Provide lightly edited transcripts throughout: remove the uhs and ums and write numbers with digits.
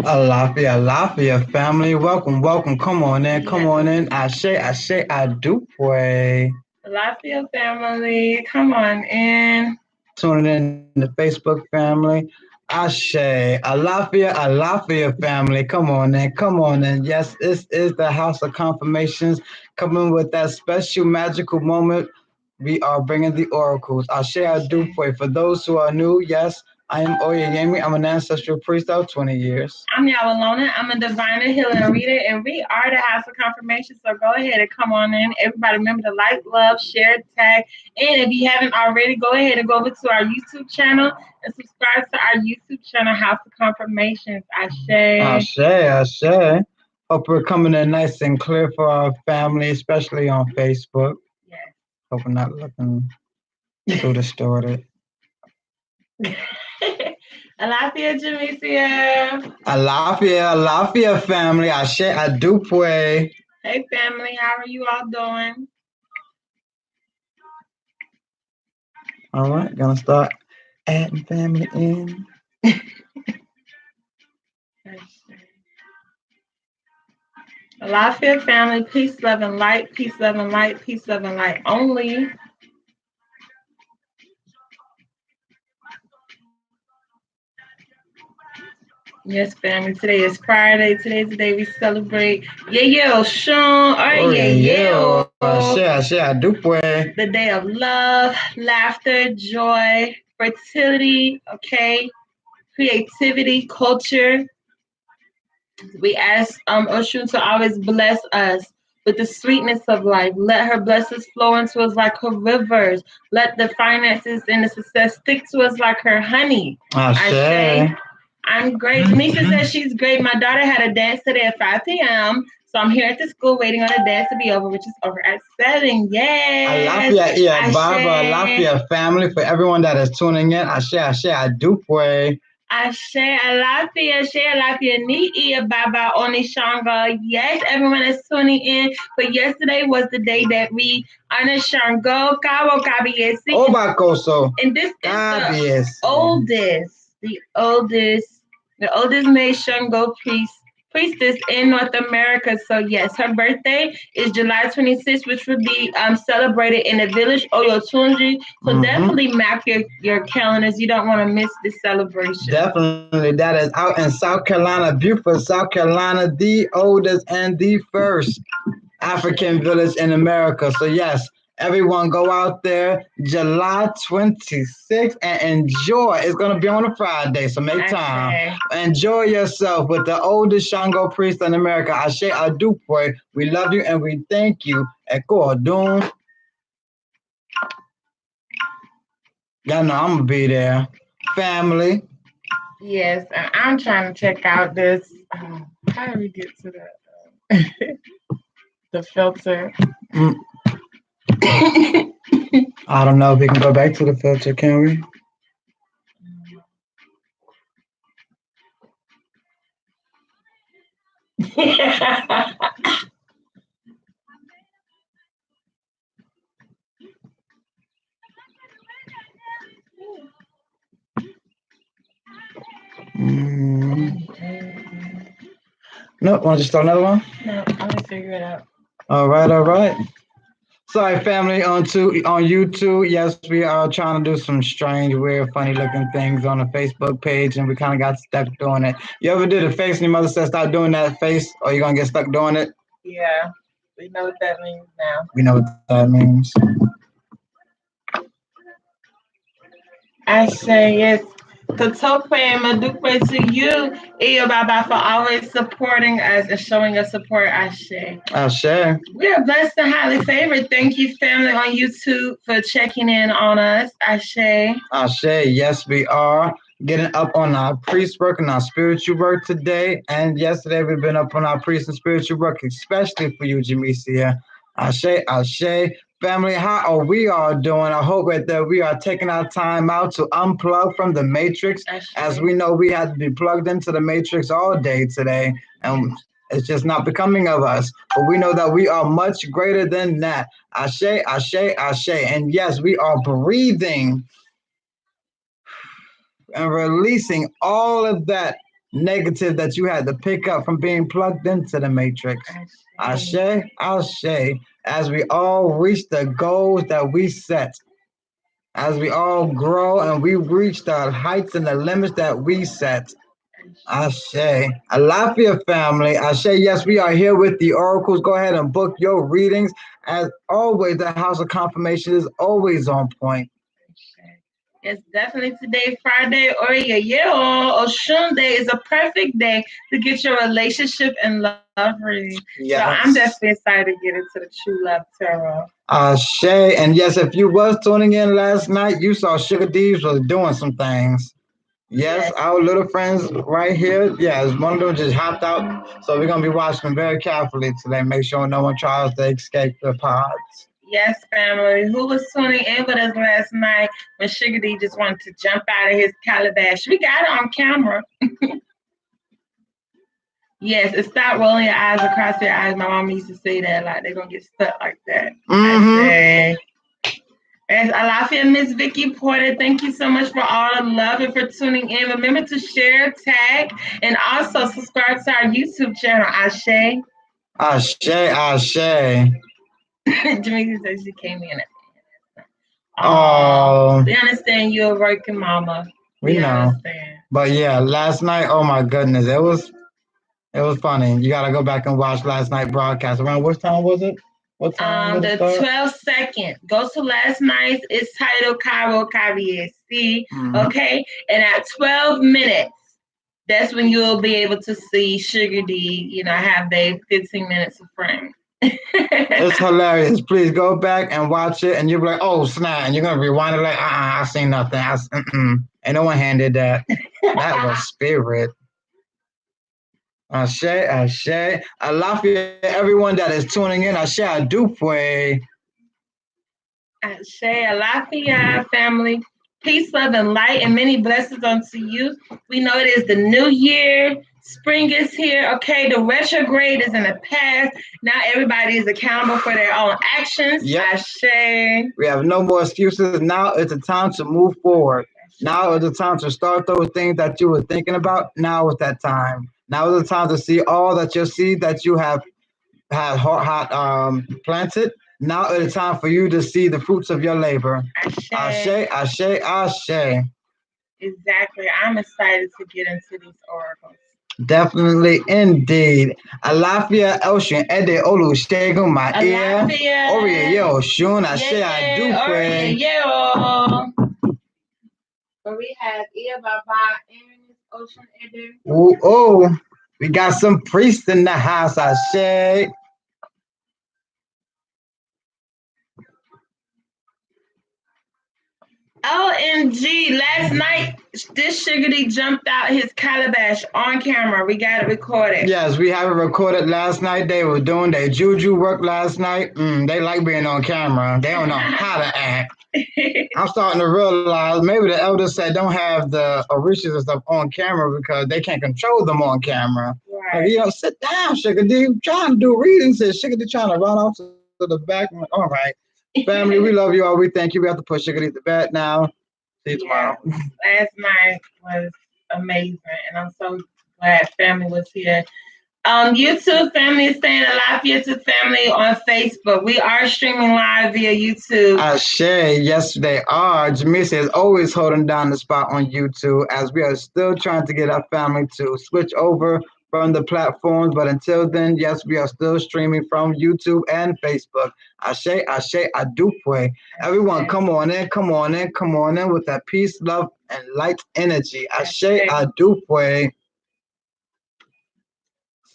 Alaafia, Alaafia family, welcome, welcome. Come on in, come on in. I do pray. Alaafia family, come on in. Tuning in the Facebook family. Ashe, Alaafia family. Come on in, come on in. Yes, this is the House of Confirmations coming with that special magical moment. We are bringing the oracles. Ashe, I do pray. For those who are new, yes, I am Oyeyemi. I'm an ancestral priest of 20 years. I'm Yawalona. I'm a diviner, healer, and reader, and we are the House of Confirmation. So go ahead and come on in. Everybody remember to like, love, share, tag. And if you haven't already, go ahead and go over to our YouTube channel and subscribe to our YouTube channel, House of Confirmations. Ashe. Ashe. Hope we're coming in nice and clear for our family, especially on Facebook. Yes. Hope we're not looking too distorted. Alaafia, Jamesia. Alaafia family. Ashe Adupwe. Hey, family. How are you all doing? All right, gonna start adding family in. Alaafia family, peace, love, and light, peace, love, and light, peace, love, and light only. Yes, family. Today is Friday. Today's the day we celebrate. Yeah, Sean. Ashe Adupwe. The day of love, laughter, joy, fertility, okay, creativity, culture. We ask Oshun to always bless us with the sweetness of life. Let her blessings flow into us like her rivers. Let the finances and the success stick to us like her honey. Ashe. I'm great. Nisha says she's great. My daughter had a dance today at 5 p.m. So I'm here at the school waiting on the dance to be over, which is over at 7. Yes. Alaafia, Baba, Alaafia family, for everyone that is tuning in. Ashe Adupwe. Ashe, Alaafia, Ni'i, Baba, Onishanga. Yes, everyone is tuning in. But yesterday was the day that we honor Shango, Kawo, Kabiesi. Obakoso. And this is the oldest male Shango priestess in North America. So yes, her birthday is July 26th, which will be celebrated in the village Oyotunji. So definitely map your calendars. You don't want to miss this celebration. Definitely, that is out in South Carolina, beautiful South Carolina, the oldest and the first African village in America. So yes, everyone go out there July 26th and enjoy. It's going to be on a Friday, so make time. Enjoy yourself with the oldest Shango priest in America. Ashe Adupwe. We love you and we thank you. Eko Odun. Y'all know I'm going to be there. Family. Yes, and I'm trying to check out this. How do we get to the the filter? I don't know if we can go back to the filter, can we? Nope, want to just start another one? No, I'm gonna figure it out. All right. Sorry, family, on YouTube. Yes, we are trying to do some strange, weird, funny-looking things on the Facebook page, and we kind of got stuck doing it. You ever did a face and your mother said, stop doing that face, or you're going to get stuck doing it? Yeah, we know what that means now. We know what that means. I say yes. Katope and Modupe to you, Iyo Baba, for always supporting us and showing us support. Ashe. We are blessed and highly favored. Thank you, family on YouTube, for checking in on us. Ashe. Yes, we are getting up on our priest work and our spiritual work today. And yesterday we've been up on our priest and spiritual work, especially for you, Jamesia. Ashe. Family, how are we all doing? I hope that we are taking our time out to unplug from the matrix. As we know, we had to be plugged into the matrix all day today. And it's just not becoming of us. But we know that we are much greater than that. Ashe. And yes, we are breathing and releasing all of that negative that you had to pick up from being plugged into the matrix. Ashe, Ashe, as we all reach the goals that we set, as we all grow and we reach the heights and the limits that we set. Ashe. Alaafia family. Ashe, yes, we are here with the oracles. Go ahead and book your readings. As always, the House of Confirmation is always on point. Yes, definitely today, Friday, or Oshun Day is a perfect day to get your relationship and love reading. Yes. So I'm definitely excited to get into the True Love Tarot. Shay, and yes, if you was tuning in last night, you saw Sugar Deeves was doing some things. Yes, our little friends right here. Yes, one of them just hopped out, so we're gonna be watching very carefully today. Make sure no one tries to escape the pods. Yes, family. Who was tuning in with us last night when Sugar D just wanted to jump out of his calabash? We got it on camera. Yes, and stop rolling your eyes across your eyes. My mom used to say that, like they're gonna get stuck like that. I say. As Alaafia, Miss Vicky Porter, thank you so much for all the love and for tuning in. Remember to share, tag, and also subscribe to our YouTube channel, Ashe. Ashe. Jamaica said she came in. Oh, we understand you're a working mama. We know. Understand. But yeah, last night, oh my goodness, it was funny. You gotta go back and watch last night broadcast. Around what time was it? What time? The 12-second. Go to last night's. It's titled Cairo Kaviesi. Okay, and at 12 minutes, that's when you'll be able to see Sugar D. Have their 15 minutes of fame. It's hilarious. Please go back and watch it, and you'll be like, "Oh snap!" And you're gonna rewind it like, I seen nothing. And no one handed that. That was spirit. Ashe, Ashe. Alaafia, everyone that is tuning in. Ashe, Modupe. Ashe, Alaafia, family. Peace, love, and light, and many blessings unto you. We know it is the new year. Spring is here. Okay, the retrograde is in the past. Now everybody is accountable for their own actions. Yep. Ashe. We have no more excuses. Now it's the time to move forward. Now is the time to start those things that you were thinking about. Now is that time. Now is the time to see all that your seed that you have had planted. Now it is time for you to see the fruits of your labor. Ashe, Ashe, Ashe. Exactly. I'm excited to get into these oracles. Definitely, indeed. Alaafia Ocean Ede Olu Shegun my ear. Orie yo Shun Ashe Modupe. But we have Ia Baba and Ocean Ede. Oh, we got some priests in the house, Ashe. OMG, last night, this Sugar D jumped out his calabash on camera. We got it recorded. Yes, we have it recorded last night. They were doing their juju work last night. They like being on camera. They don't know how to act. I'm starting to realize maybe the elders said don't have the orishas and stuff on camera because they can't control them on camera. Right. Like, sit down, Sugar D. Trying to do readings. Said Sugar D trying to run off to the back. Like, all right. Family, we love you all. We thank you. We have to put Sugar D to bed now. See you tomorrow. Last night was amazing, and I'm so glad family was here. YouTube family is saying Alaafia to family on Facebook. We are streaming live via YouTube. Ashe, yes, they are. Jamisa is always holding down the spot on YouTube as we are still trying to get our family to switch over from the platforms. But until then, yes, we are still streaming from YouTube and Facebook. Ashe, Ashe, Modupe. Everyone, come on in, come on in, come on in with that peace, love, and light energy. Ashe, Modupe.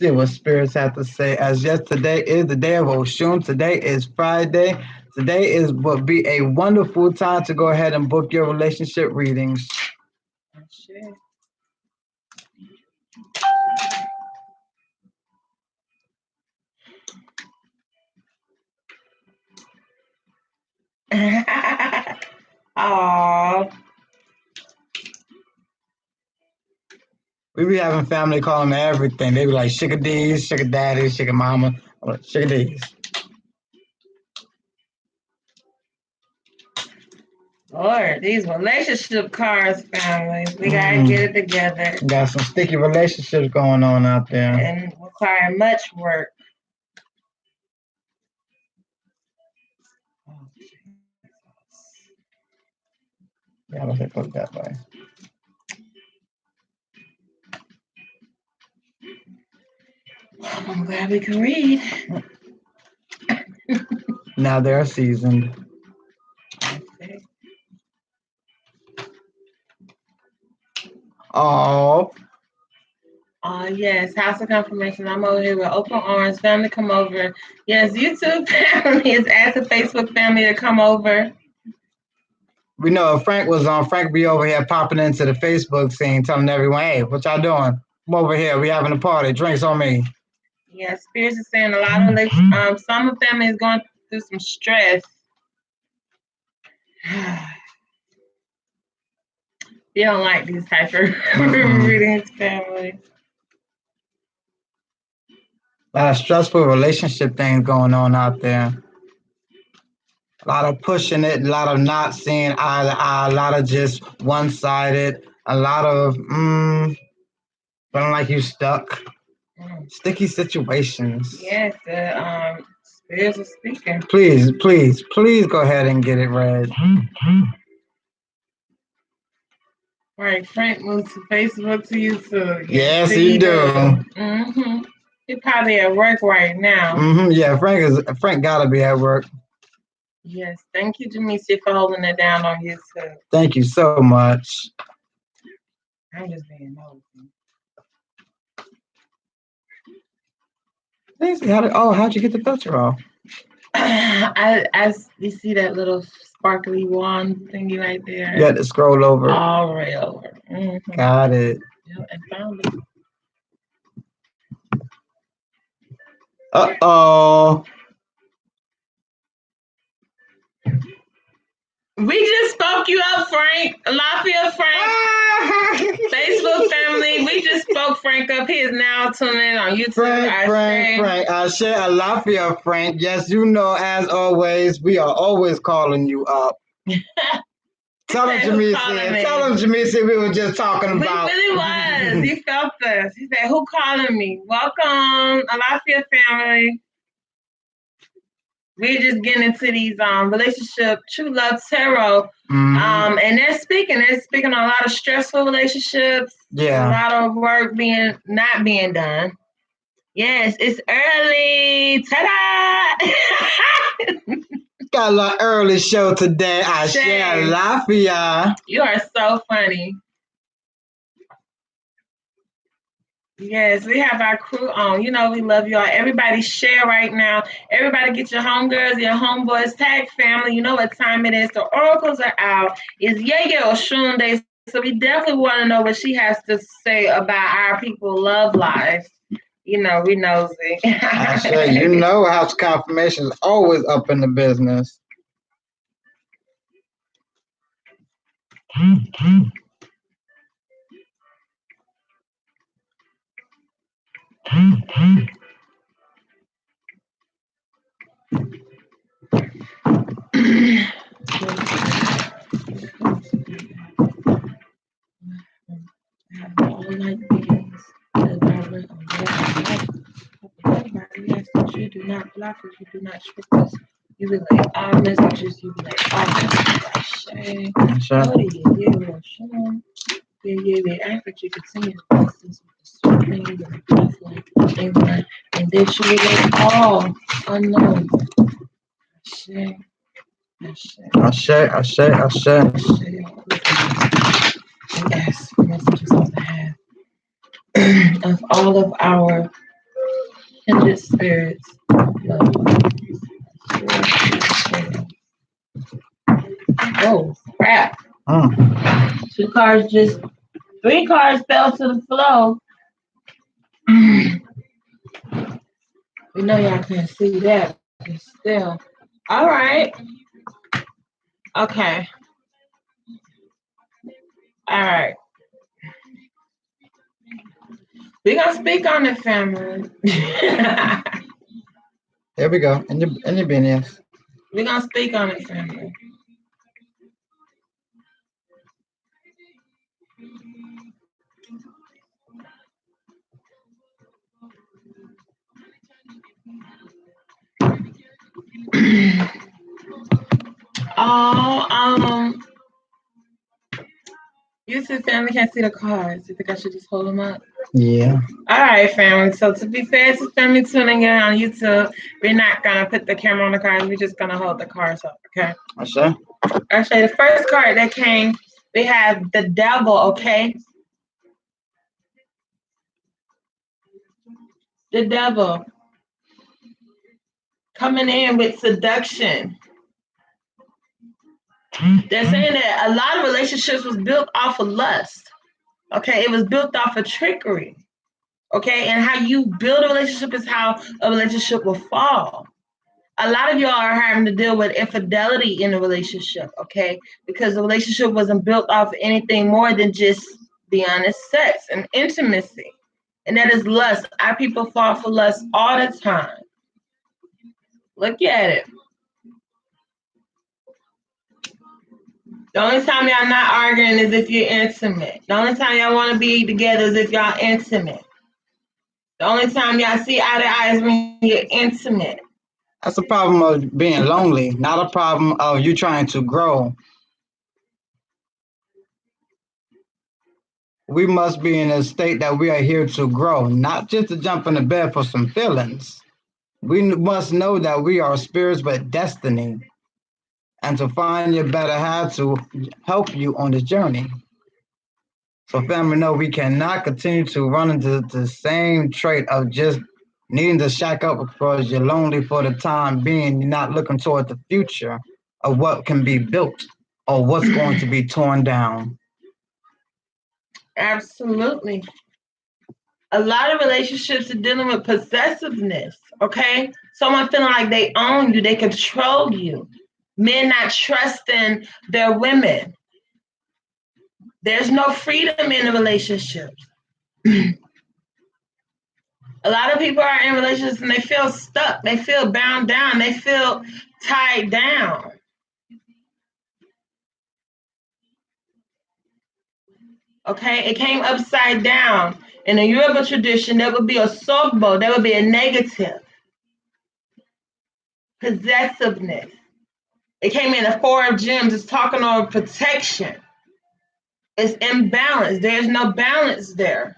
See what spirits have to say. As yesterday is the day of Oshun. Today is Friday. Today will be a wonderful time to go ahead and book your relationship readings. Sure. Aww. We be having family calling me everything. They be like Sugar D's, Sugar Daddy, Sugar Mama, Sugar D's. Lord, these relationship cards, family. We gotta get it together. Got some sticky relationships going on out there. And require much work. Yeah, let's put it that way. I'm glad we can read. Now they're seasoned. Okay. Oh. Yes, House of Confirmation. I'm over here with open arms. Family, come over. Yes, YouTube family is asking Facebook family to come over. We know if Frank was on, Frank be over here popping into the Facebook scene, telling everyone, hey, what y'all doing? Come over here. We having a party. Drinks on me. Yeah, Spirits is saying a lot of some family is going through some stress. You don't like these type of readings, family. A lot of stressful relationship things going on out there. A lot of pushing it, a lot of not seeing eye to eye, a lot of just one-sided, a lot of feeling like you stuck. Sticky situations. Yes, the spirits are speaking. Please, please, please go ahead and get it read. Right, Frank moved to Facebook to YouTube. Yes, he do. He probably at work right now. Yeah, Frank gotta be at work. Yes, thank you, Jamisi, for holding it down on YouTube. Thank you so much. I'm just being nosy. How'd you get the filter off? You see that little sparkly wand thingy right there? You had to scroll over. All right over. Got it. Yep, and found it. Uh-oh. We just spoke you up, Frank. Alaafia, Frank. Facebook family. We just spoke Frank up. He is now tuning in on YouTube. Frank. Ashe, Alaafia, Frank. Yes, you know, as always, we are always calling you up. Tell him, Jamisi, we were just talking about. We really was. He felt us. He said, who calling me? Welcome, Alaafia family. We're just getting into these relationship, true love tarot. And they're speaking on a lot of stressful relationships. Yeah. A lot of work not being done. Yes, it's early. Ta-da! Got a little early show today. Ashe, Alaafia. You are so funny. Yes, we have our crew on. You know, we love y'all. Everybody share right now. Everybody get your homegirls, your homeboys, tag family. You know what time it is. The oracles are out. It's Yeye Oshun Day. So we definitely want to know what she has to say about our people love life. You know, we nosy. Ashe, you know House Confirmation is always up in the business. You do not block us, you do not trick us. You relay our messages, you relay our messages. We ask that you continue to bless us with the sweet things and the blessing England, and that you relay all unknown. Ashe. We ask for messages on behalf of all of our kindred spirits. Oh, crap. 3 cards fell to the floor. We know y'all can't see that, but still. All right. Okay. All right. We're going to speak on it, family. There we go. In your business. We're going to speak on it, family. Oh, you said family can't see the cards. You think I should just hold them up? Yeah. All right, family. So to be fair to family tuning in on YouTube, we're not gonna put the camera on the cards. We're just gonna hold the cards up. Okay. I say. Actually, the first card that came, we have the devil. Okay. The devil coming in with seduction. They're saying that a lot of relationships was built off of lust. Okay, it was built off of trickery. Okay, and how you build a relationship is how a relationship will fall. A lot of y'all are having to deal with infidelity in a relationship, okay? Because the relationship wasn't built off anything more than just, be honest, sex and intimacy. And that is lust. Our people fall for lust all the time. Look at it. The only time y'all not arguing is if you're intimate. The only time y'all want to be together is if y'all intimate. The only time y'all see eye to eye is when you're intimate. That's a problem of being lonely, not a problem of you trying to grow. We must be in a state that we are here to grow, not just to jump in the bed for some feelings. We must know that we are spirits with destiny and to find your better half to help you on this journey. So family know we cannot continue to run into the same trait of just needing to shack up because you're lonely for the time being. You're not looking toward the future of what can be built or what's going to be torn down. Absolutely. A lot of relationships are dealing with possessiveness, okay? Someone feeling like they own you, they control you. Men not trusting their women. There's no freedom in the relationships. A lot of people are in relationships and they feel stuck. They feel bound down. They feel tied down. Okay, it came upside down. In the Yoruba tradition, there would be a sogbo, there would be a negative possessiveness. It came in the Four of Gems, it's talking on protection. It's imbalance. There's no balance there.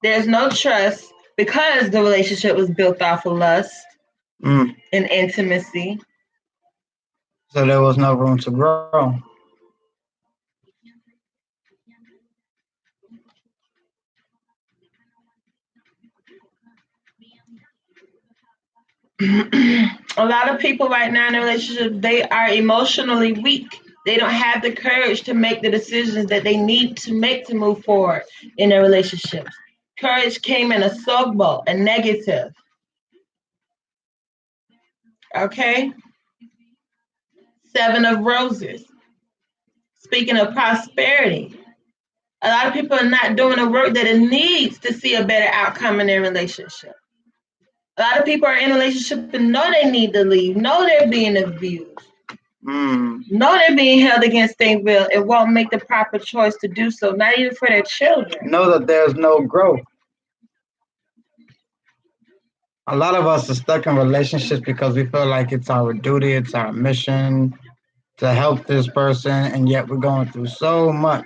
There's no trust because the relationship was built off of lust and intimacy. So there was no room to grow. A lot of people right now in a relationship, they are emotionally weak. They don't have the courage to make the decisions that they need to make to move forward in their relationships. Courage came in a sogbo, a negative. Okay? Seven of Roses. Speaking of prosperity, a lot of people are not doing the work that it needs to see a better outcome in their relationship. A lot of people are in a relationship and know they need to leave, know they're being abused, know they're being held against their will. It won't make the proper choice to do so, not even for their children. Know that there's no growth. A lot of us are stuck in relationships because we feel like it's our duty, it's our mission to help this person, and yet we're going through so much.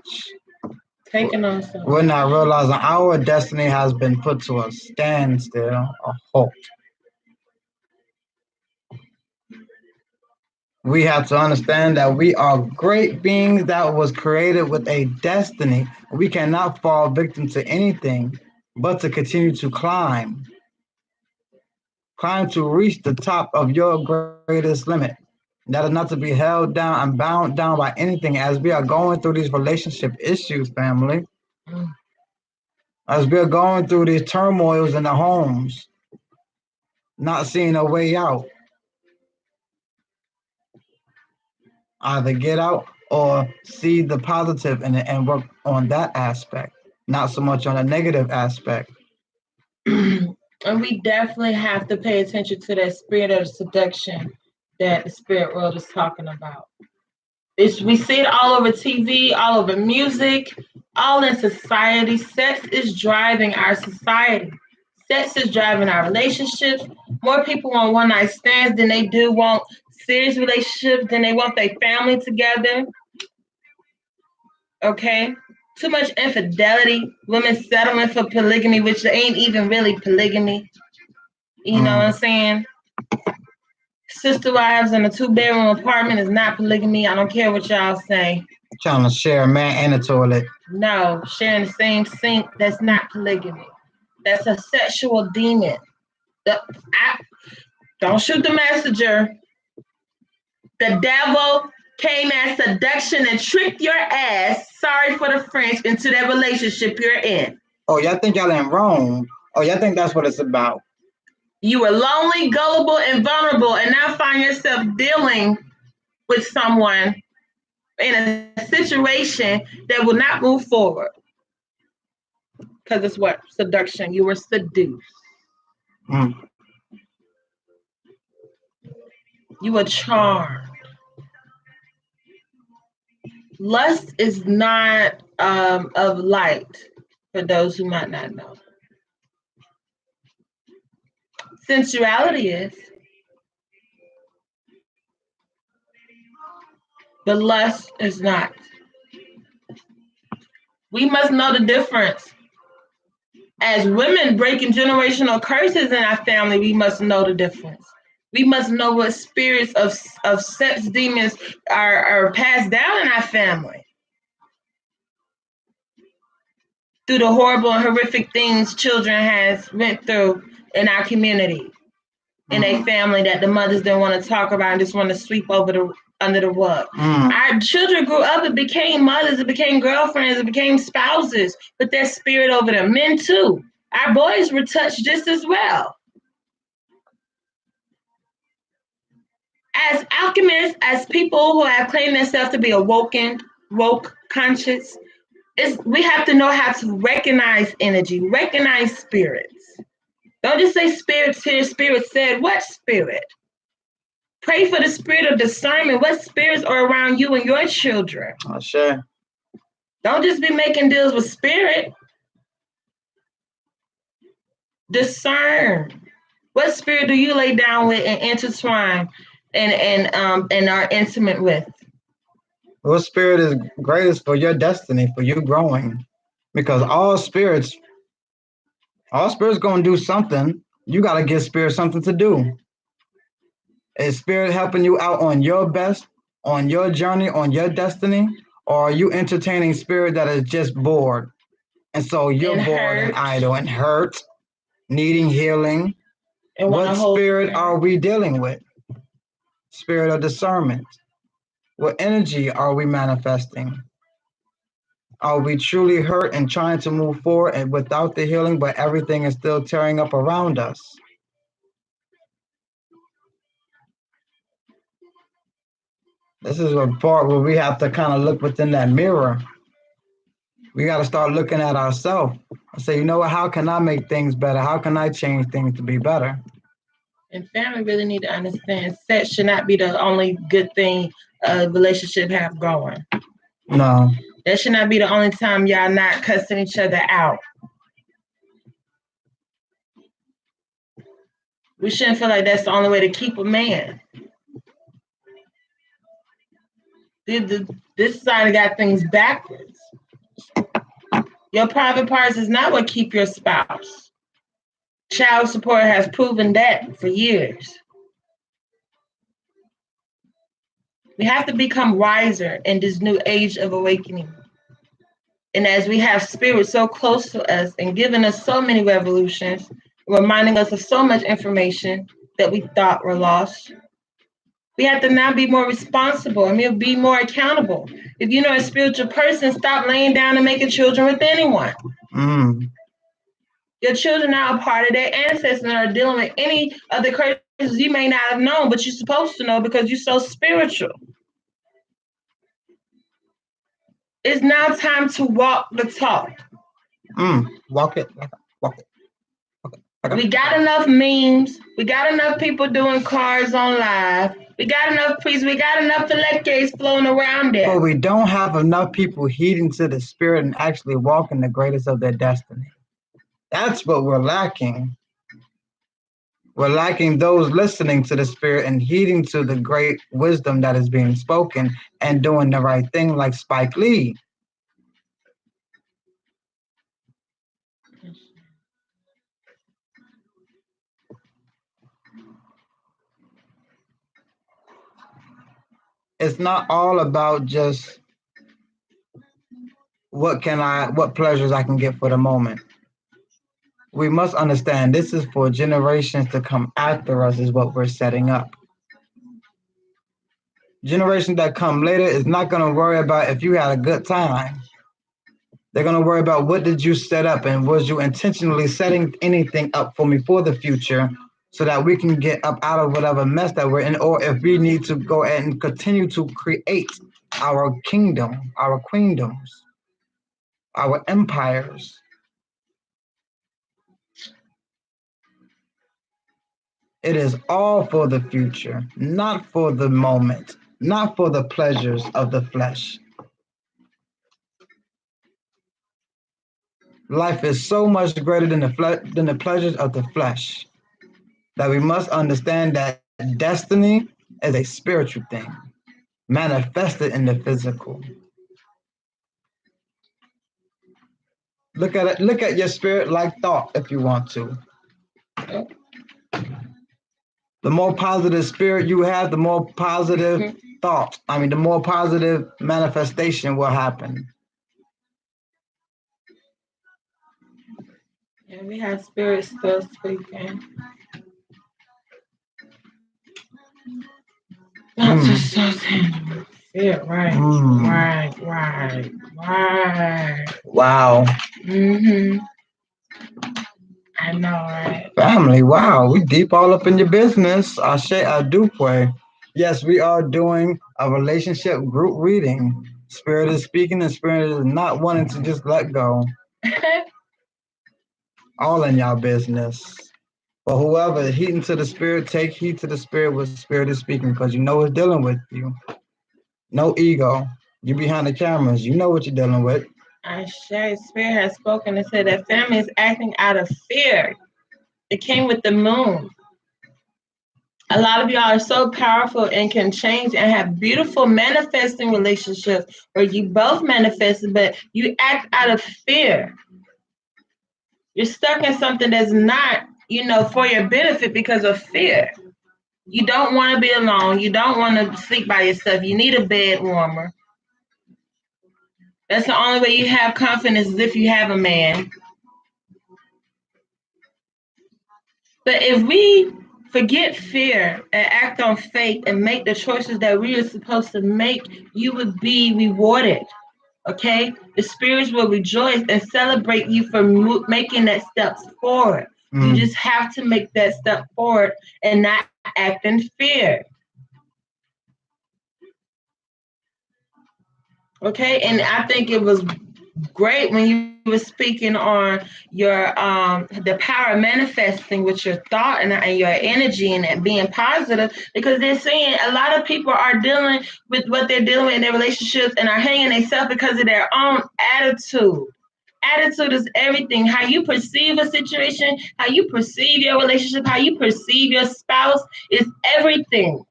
Taking on something. We're not realizing our destiny has been put to a standstill, a halt. We have to understand that we are great beings that was created with a destiny. We cannot fall victim to anything but to continue to climb. Climb to reach the top of your greatest limit. That is not to be held down and bound down by anything as we are going through these relationship issues, family. As we are going through these turmoils in the homes, not seeing a way out. Either get out or see the positive in it and work on that aspect, not so much on the negative aspect. And we definitely have to pay attention to that spirit of seduction that the spirit world is talking about. We see it all over TV, all over music, all in society. Sex is driving our society. Sex is driving our relationships. More people want one night stands than they do want serious relationships, than they want their family together. Okay? Too much infidelity, women settling for polygamy, which ain't even really polygamy. You know what I'm saying? Sister wives in a 2-bedroom apartment is not polygamy. I don't care what y'all say. Trying to share a man and a toilet. No, sharing the same sink, that's not polygamy. That's a sexual demon. Don't shoot the messenger. The devil came as seduction and tricked your ass, sorry for the French, into that relationship you're in. Oh, y'all think y'all in Rome? Oh, y'all think that's what it's about? You were lonely, gullible, and vulnerable, and now find yourself dealing with someone in a situation that will not move forward. Because it's what? Seduction. You were seduced. You were charmed. Lust is not of light, for those who might not know. Sensuality is. But lust is not. We must know the difference. As women breaking generational curses in our family, we must know the difference. We must know what spirits of sex demons are passed down in our family. Through the horrible and horrific things children has went through in our community, in a family that the mothers didn't want to talk about and just want to sweep under the rug. Our children grew up and became mothers, it became girlfriends, it became spouses, with that spirit over them. Men too. Our boys were touched just as well. As alchemists, as people who have claimed themselves to be woke, conscious, we have to know how to recognize energy, recognize spirits. Don't just say spirits here, spirit said. What spirit? Pray for the spirit of discernment. What spirits are around you and your children? Oh, sure. Don't just be making deals with spirit. Discern. What spirit do you lay down with and intertwine and are intimate with? What spirit is greatest for your destiny, for you growing? Because all spirits gonna do something. You gotta give spirit something to do. Is spirit helping you out on your best, on your journey, on your destiny? Or are you entertaining spirit that is just bored? And so you're bored and idle and hurt, needing healing. What spirit are we dealing with? Spirit of discernment. What energy are we manifesting? Are we truly hurt and trying to move forward and without the healing, but everything is still tearing up around us? This is a part where we have to kind of look within that mirror. We got to start looking at ourselves and say, you know what, how can I make things better? How can I change things to be better? And family really need to understand sex should not be the only good thing a relationship have going. No. That should not be the only time y'all not cussing each other out. We shouldn't feel like that's the only way to keep a man. This society got things backwards. Your private parts is not what keep your spouse. Child support has proven that for years. We have to become wiser in this new age of awakening. And as we have spirit so close to us and giving us so many revolutions, reminding us of so much information that we thought were lost, we have to now be more responsible and be more accountable. If you're not a spiritual person, stop laying down and making children with anyone. Your children are a part of their ancestors and are dealing with any of the curses you may not have known, but you're supposed to know because you're so spiritual. It's now time to walk the talk. Walk it. We got enough memes. We got enough people doing cards on live. We got enough priests. We got enough electors floating around there. But we don't have enough people heeding to the spirit and actually walking the greatest of their destiny. That's what we're lacking. We're lacking those listening to the spirit and heeding to the great wisdom that is being spoken and doing the right thing like Spike Lee. It's not all about just what pleasures I can get for the moment. We must understand this is for generations to come after us is what we're setting up. Generations that come later is not going to worry about if you had a good time. They're going to worry about what did you set up and was you intentionally setting anything up for me for the future so that we can get up out of whatever mess that we're in, or if we need to go ahead and continue to create our kingdom, our queendoms, our empires. It is all for the future, not for the moment, not for the pleasures of the flesh. Life is so much greater than the pleasures of the flesh that we must understand that destiny is a spiritual thing, manifested in the physical. Look at it. Look at your spirit-like thought if you want to. The more positive spirit you have, the more positive thought. The more positive manifestation will happen. Yeah, we have spirits still speaking. That's just so tangible. Yeah, right. Right. Wow. I know, right? Family, wow, we deep all up in your business. Adupe. Yes, we are doing a relationship group reading. Spirit is speaking and spirit is not wanting to just let go. All in y'all business. But whoever is heeding to the spirit, take heed to the spirit what spirit is speaking because you know it's dealing with you. No ego. You behind the cameras. You know what you're dealing with. I share spirit has spoken and said that family is acting out of fear. It came with the moon. A lot of y'all are so powerful and can change and have beautiful manifesting relationships where you both manifest, but you act out of fear. You're stuck in something that's not, for your benefit because of fear. You don't want to be alone. You don't want to sleep by yourself. You need a bed warmer. That's the only way you have confidence is if you have a man. But if we forget fear and act on faith and make the choices that we are supposed to make, you would be rewarded. Okay? The spirits will rejoice and celebrate you for making that step forward. You just have to make that step forward and not act in fear. Okay? And I think it was great when you were speaking on your the power of manifesting with your thought and your energy and being positive, because they're saying a lot of people are dealing with what they're dealing with in their relationships and are hanging themselves because of their own attitude. Attitude is everything. How you perceive a situation, how you perceive your relationship, how you perceive your spouse is everything.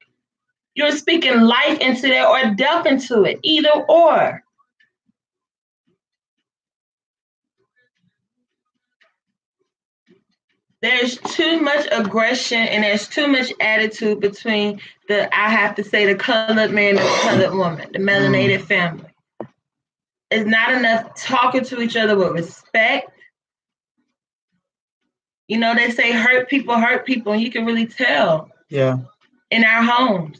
You're speaking life into it or death into it, either or. There's too much aggression and there's too much attitude between the colored man and the colored woman, the melanated family. It's not enough talking to each other with respect. They say hurt people, and you can really tell. Yeah. In our homes.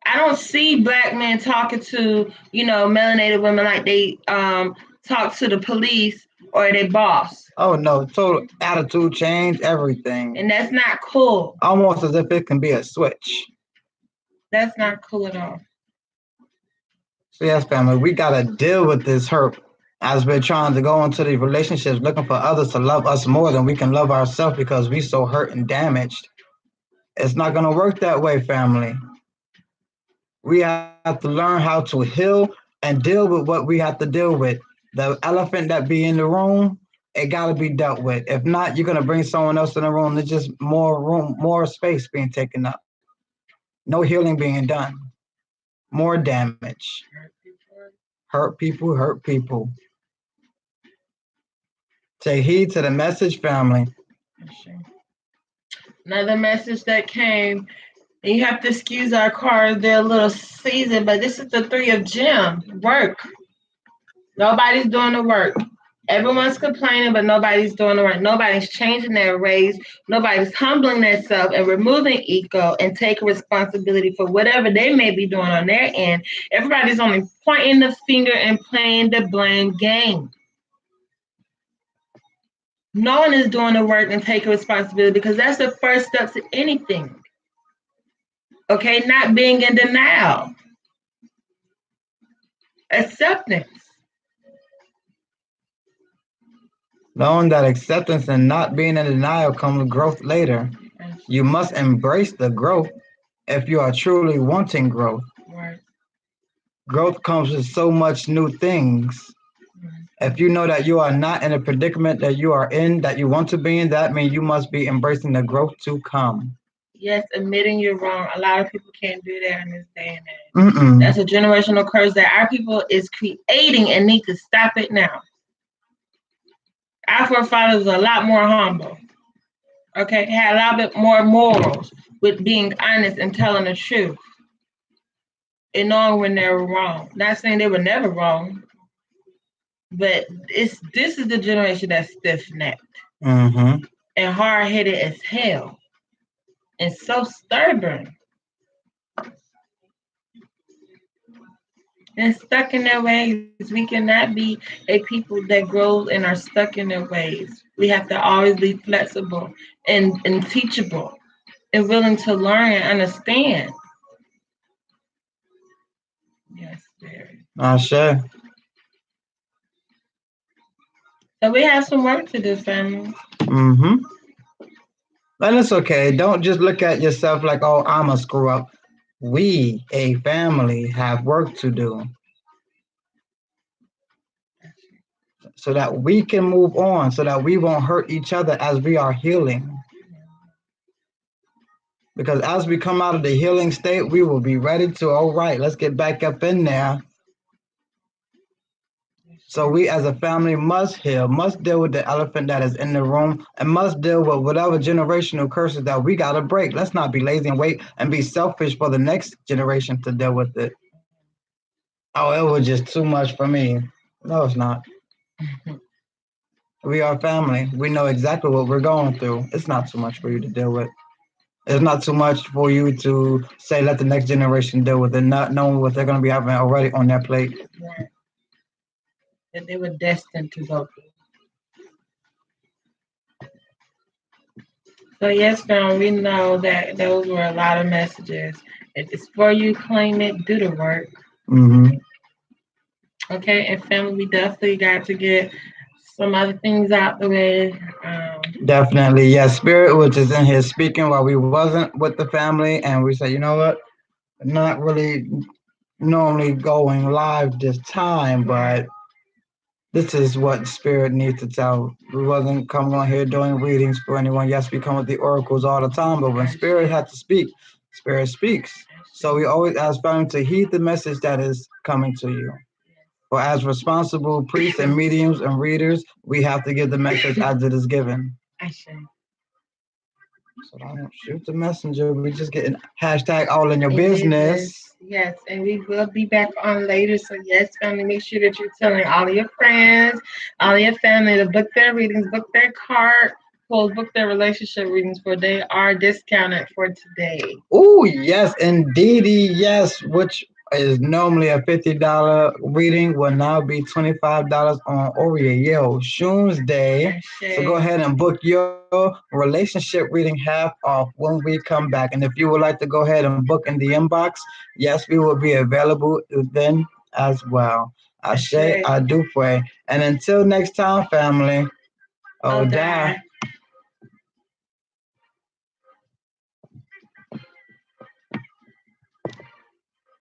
I don't see black men talking to, melanated women like they talk to the police or their boss. Oh no, total attitude change, everything. And that's not cool. Almost as if it can be a switch. That's not cool at all. So yes, family, we gotta deal with this hurt as we're trying to go into these relationships looking for others to love us more than we can love ourselves because we so hurt and damaged. It's not going to work that way, family. We have to learn how to heal and deal with what we have to deal with. The elephant that be in the room, it got to be dealt with. If not, you're going to bring someone else in the room. There's just more room, more space being taken up. No healing being done. More damage. Hurt people, hurt people. Take heed to the message, family. Another message that came. And you have to excuse our cars. They're a little seasoned, but this is the three of gems. Work. Nobody's doing the work. Everyone's complaining, but nobody's doing the work. Nobody's changing their ways. Nobody's humbling themselves and removing ego and taking responsibility for whatever they may be doing on their end. Everybody's only pointing the finger and playing the blame game. No one is doing the work and taking responsibility because that's the first step to anything. Okay, not being in denial. Acceptance. Knowing that acceptance and not being in denial comes growth later. You must embrace the growth if you are truly wanting growth. Right. Growth comes with so much new things. If you know that you are not in a predicament that you are in, that you want to be in, that means you must be embracing the growth to come. Yes, admitting you're wrong. A lot of people can't do that in this day and age. That's a generational curse that our people is creating and need to stop it now. Our forefathers were a lot more humble. Okay, had a lot bit more morals with being honest and telling the truth and knowing when they were wrong. Not saying they were never wrong, but this is the generation that's stiff necked and hard headed as hell and so stubborn and stuck in their ways. We cannot be a people that grows and are stuck in their ways. We have to always be flexible and teachable and willing to learn and understand. Yes, very. Sure. So we have some work to do, family. And it's okay. Don't just look at yourself like, oh, I'm a screw up. We, a family, have work to do so that we can move on, so that we won't hurt each other as we are healing. Because as we come out of the healing state, we will be ready to, all right, let's get back up in there. So we as a family must heal, must deal with the elephant that is in the room, and must deal with whatever generational curses that we got to break. Let's not be lazy and wait and be selfish for the next generation to deal with it. Oh, it was just too much for me. No, it's not. We are family. We know exactly what we're going through. It's not too much for you to deal with. It's not too much for you to say, let the next generation deal with it, not knowing what they're going to be having already on their plate. Right. That they were destined to go through. So yes, fam, we know that those were a lot of messages. If it's for you, claim it, do the work. Okay, and family, we definitely got to get some other things out the way. Definitely, yes. Spirit was just in here speaking while we wasn't with the family, and we said, you know what, not really normally going live this time, but this is what Spirit needs to tell. We wasn't coming on here doing readings for anyone. Yes, we come with the oracles all the time, but when Spirit had to speak, Spirit speaks. So we always ask family to heed the message that is coming to you. For as responsible priests and mediums and readers, we have to give the message as it is given. I see. So don't shoot the messenger. We just getting hashtag all in your business. Yes, and we will be back on later. So yes, family, make sure that you're telling all of your friends, all of your family to book their readings, book their card pulls, book their relationship readings for they are discounted for today. Oh yes, indeedy, yes. Which is normally a $50 reading will now be $25 on Oreo Shoes Day. So go ahead and book your relationship reading half off when we come back. And if you would like to go ahead and book in the inbox, yes, we will be available then as well. I do pray. And until next time, family, oh, die.